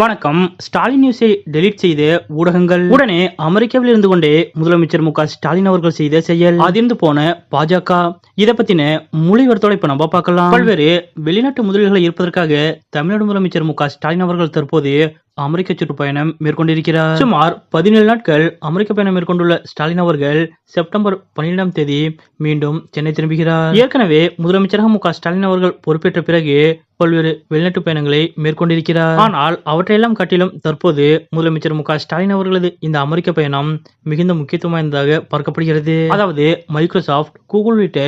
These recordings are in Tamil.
வணக்கம். ஸ்டாலின் நியூஸை டெலீட் செய்த ஊடகங்கள். உடனே அமெரிக்காவில் இருந்து கொண்டே முதலமைச்சர் மு க ஸ்டாலின் அவர்கள் செய்த செயல். அதிர்ந்து போன பாஜக. இதை பத்தின முழு விவரத்தோட இப்ப நம்ம பார்க்கலாம். பல்வேறு வெளிநாட்டு முதலீடுகளை ஈர்ப்பதற்காக தமிழ்நாடு முதலமைச்சர் மு க ஸ்டாலின் அவர்கள் தற்போது அமெரிக்க சுற்றுப்பயணம் மேற்கொண்டிருக்கிறார். சுமார் 17 நாட்கள் அமெரிக்க பயணம் மேற்கொண்டுள்ள ஸ்டாலின் அவர்கள் செப்டம்பர் 12ஆம் தேதி மீண்டும் சென்னை திரும்புகிறார். ஏற்கனவே முதலமைச்சராக மு க ஸ்டாலின் அவர்கள் பொறுப்பேற்ற பிறகு பல்வேறு வெளிநாட்டு பயணங்களை மேற்கொண்டிருக்கிறார். ஆனால் அவற்றையெல்லாம் காட்டிலும் தற்போது முதலமைச்சர் மு க ஸ்டாலின் அவர்களது இந்த அமெரிக்க பயணம் மிகுந்த முக்கியத்துவம் வாய்ந்ததாக பார்க்கப்படுகிறது. அதாவது மைக்ரோசாப்ட், கூகுள் உள்ளிட்ட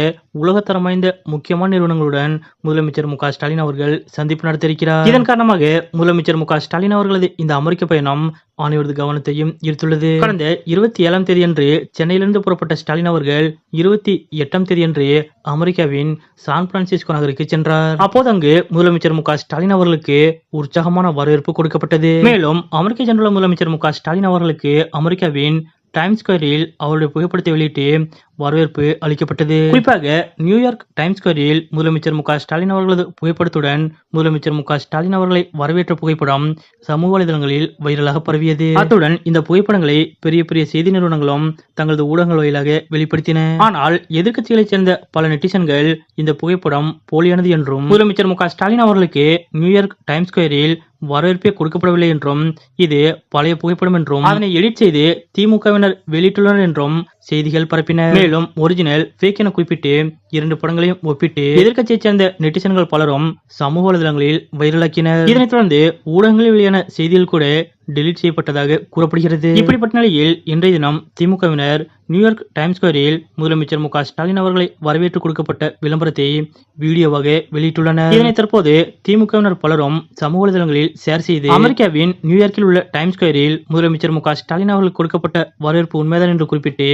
உலகத்தரம் வாய்ந்த முக்கியமான நிறுவனங்களுடன் முதலமைச்சர் மு க ஸ்டாலின் அவர்கள் சந்திப்பு நடத்தியிருக்கிறார். இதன் காரணமாக முதலமைச்சர் மு க ஸ்டாலின் அவர்களது இந்த அமெரிக்க பயணம் அனைவரது கவனத்தையும் ஈர்த்துள்ளது. கடந்த 27ஆம் தேதியன்று சென்னையிலிருந்து புறப்பட்ட ஸ்டாலின் அவர்கள் 28ஆம் தேதியன்று அமெரிக்காவின் சான் பிரான்சிஸ்கோ நகருக்கு சென்றார். அப்போது அங்கு முதலமைச்சர் மு க ஸ்டாலின் அவர்களுக்கு உற்சாகமான வரவேற்பு கொடுக்கப்பட்டது. மேலும் அமெரிக்க சென்றுள்ள முதலமைச்சர் மு க ஸ்டாலின் அவர்களுக்கு அமெரிக்காவின் டைம்ஸ் ஸ்கொயரில் அவருடைய புகைப்படத்தை வெளியிட்டு வரவேற்பு அளிக்கப்பட்டது. குறிப்பாக நியூயார்க் டைம்ஸ் ஸ்கொயரில் முதலமைச்சர் மு க ஸ்டாலின் அவர்களது புகைப்படத்துடன் முதலமைச்சர் மு க ஸ்டாலின் அவர்களை வரவேற்ற புகைப்படம் சமூக வலைதளங்களில் வைரலாக பரவியது. அத்துடன் இந்த புகைப்படங்களை பெரிய பெரிய செய்தி நிறுவனங்களும் தங்களது ஊடகங்கள் வாயிலாக வெளிப்படுத்தின. ஆனால் எதிர்க்கட்சிகளைச் சேர்ந்த பல நெட்டிசன்கள் இந்த புகைப்படம் போலியானது என்றும் முதலமைச்சர் மு க ஸ்டாலின் அவர்களுக்கு நியூயார்க் டைம்ஸ் ஸ்கொயரில் வரவேற்பே கொடுக்கப்படவில்லை என்றும் இது பழைய புகைப்படம் என்றும் அதனை எடிட் செய்து திமுகவினர் வெளியிட்டுள்ளனர் என்றும் செய்திகள் பரப்பின. மேலும் ஒரிஜினல் ஃபேக் என குறிப்பிட்டு 2 படங்களையும் ஒப்பிட்டு எதிர்க்கட்சியைச் சேர்ந்த நெட்டிசன்கள் பலரும் சமூக வலைதளங்களில் வைரலாக்கினர். இதனைத் தொடர்ந்து ஊடகங்களில் வெளியான செய்திகள் கூட டெலீட் செய்யப்பட்டதாக கூறப்படுகிறது. இப்படிப்பட்ட நிலையில் இன்றைய தினம் திமுகவினர் நியூயார்க் டைம்ஸ் ஸ்கொயரில் முதலமைச்சர் மு க ஸ்டாலின் அவர்களை வரவேற்று கொடுக்கப்பட்ட விளம்பரத்தை வீடியோவாக வெளியிட்டுள்ளனர். இதனை தற்போது திமுகவினர் பலரும் சமூக வலைதளங்களில் ஷேர் செய்து அமெரிக்காவின் நியூயார்க்கில் உள்ள டைம்ஸ் ஸ்கொயரில் முதலமைச்சர் மு க ஸ்டாலின் அவர்களுக்கு கொடுக்கப்பட்ட வரவேற்பு உண்மைதான் என்று குறிப்பிட்டு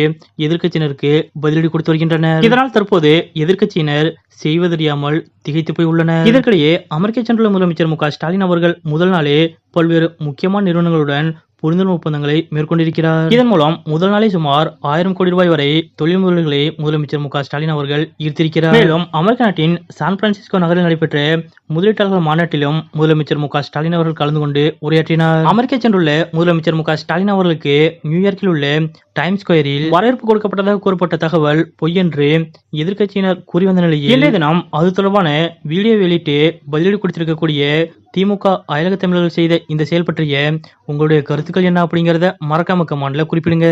எதிர்க்கட்சியினருக்கு பதிலடி கொடுத்து வருகின்றனர். இதனால் தற்போது எதிர்க்கட்சியினர் செய்வதறியாமல் திகைத்து போய் உள்ளனர். இதற்கிடையே அமெரிக்கா சென்றுள்ள முதலமைச்சர் மு க ஸ்டாலின் அவர்கள் முதல் நாளே பல்வேறு முக்கியமான நிறுவனங்களுடன் புரிந்துணர்வு ஒப்பந்தங்களை மேற்கொண்டிருக்கிறார். இதன் மூலம் முதல் நாளே சுமார் 1000 கோடி ரூபாய் வரை தொழில் முதலீடுகளை முதலமைச்சர் மு க ஸ்டாலின் அவர்கள் ஈர்த்திருக்கிறார். மேலும் அமெரிக்க நாட்டின் சான் பிரான்சிஸ்கோ நகரில் நடைபெற்ற முதலீட்டாளர்கள் மாநாட்டிலும் முதலமைச்சர் மு க ஸ்டாலின் அவர்கள் கலந்து கொண்டு உரையாற்றினார். அமெரிக்கா சென்றுள்ள முதலமைச்சர் மு க ஸ்டாலின் அவர்களுக்கு நியூயார்க்கில் உள்ள டைம்ஸ் ஸ்கொயரில் வரவேற்பு கொடுக்கப்பட்டதாக கூறப்பட்ட தகவல் பொய் என்று எதிர்க்கட்சியினர் கூறி வந்த நிலையில் இன்றைய தினம் அது தொடர்பான வீடியோ வெளியிட்டு பதிலடி கொடுத்திருக்கக்கூடிய திமுக அயலக தமிழர்கள் செய்த இந்த செயல் பற்றிய உங்களுடைய கருத்துக்கள் என்ன அப்படிங்கறத மறக்காம கமெண்ட்ல குறிப்பிடுங்க.